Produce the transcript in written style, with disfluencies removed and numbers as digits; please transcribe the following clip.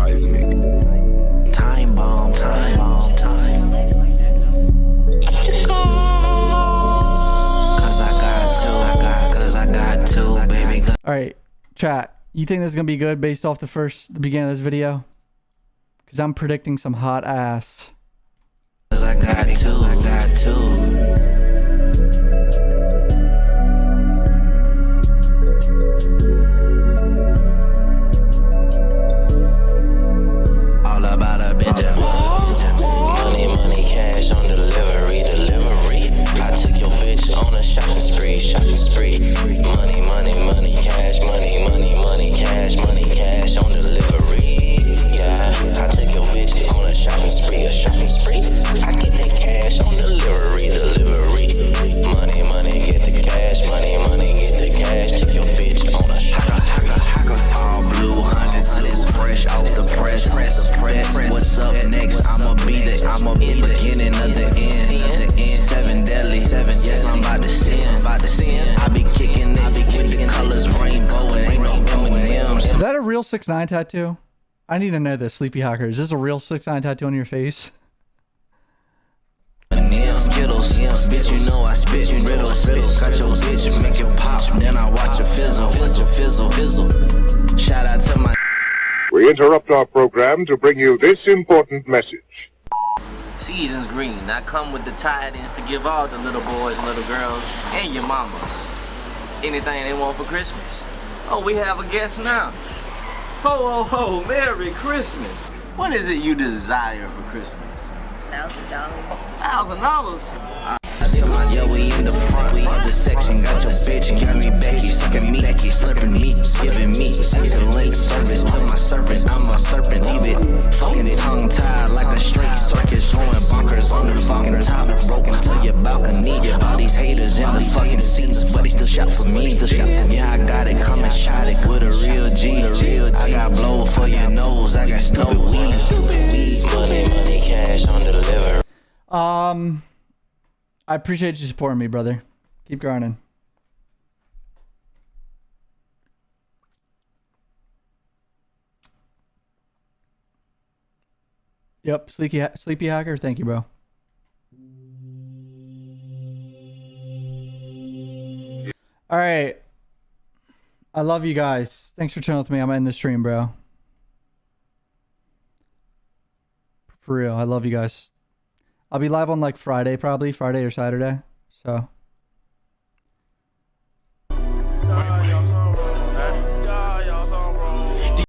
seismic. Time bomb, time bomb, time. Cause I got to, baby. Alright, chat. You think this is gonna be good based off the beginning of this video? Cause I'm predicting some hot ass. Cause I got to. All about a bitch. Money, cash on delivery. I took your bitch on a shopping spree. Money, cash, money, cash on delivery. Yeah, I took your bitch on a shopping spree. I get that cash on delivery. Money, get the cash, money, get the cash. Take your bitch on a hacker. All blue hundreds, fresh off the press. What's up next? I'ma be the beginning of the end. Seven deadly, yes, I'm about to sin. I be kicking it with the colors rainbow and ain't no M&M's. Is that a real 6ix9ine tattoo? I need to know this, Sleepyhacker. Is this a real 6ix9ine tattoo on your face? Skittles, bitch, you know I spit riddles. Got your bitch, make it pop, then I watch it fizzle. Shout out to my. We interrupt our program to bring you this important message. Season's green. I come with the tidings to give all the little boys and little girls and your mamas anything they want for Christmas. Oh, we have a guest now. Ho, ho, ho, Merry Christmas. What is it you desire for Christmas? $1,000. $1,000? Yeah, we in the front of the section. Got your bitch, giving me Becky, sucking me, slurping me, giving me excellent service. Put my serpent, I'm a serpent, leave it fucking tongue tied like a straight circus, going bonkers on the fucking top, broken to your balcony. All these haters in the fucking seats, but they still shout for me. Yeah, I got it, come and shot it with a real G. I got blow for your nose, I got stupid weed. Money, cash on delivery. I appreciate you supporting me, brother. Keep grinding. Yep, Sleepyhacker, thank you, bro. All right. I love you guys. Thanks for chilling with me. I'm ending the stream, bro. For real, I love you guys. I'll be live on like Friday, probably Friday or Saturday. So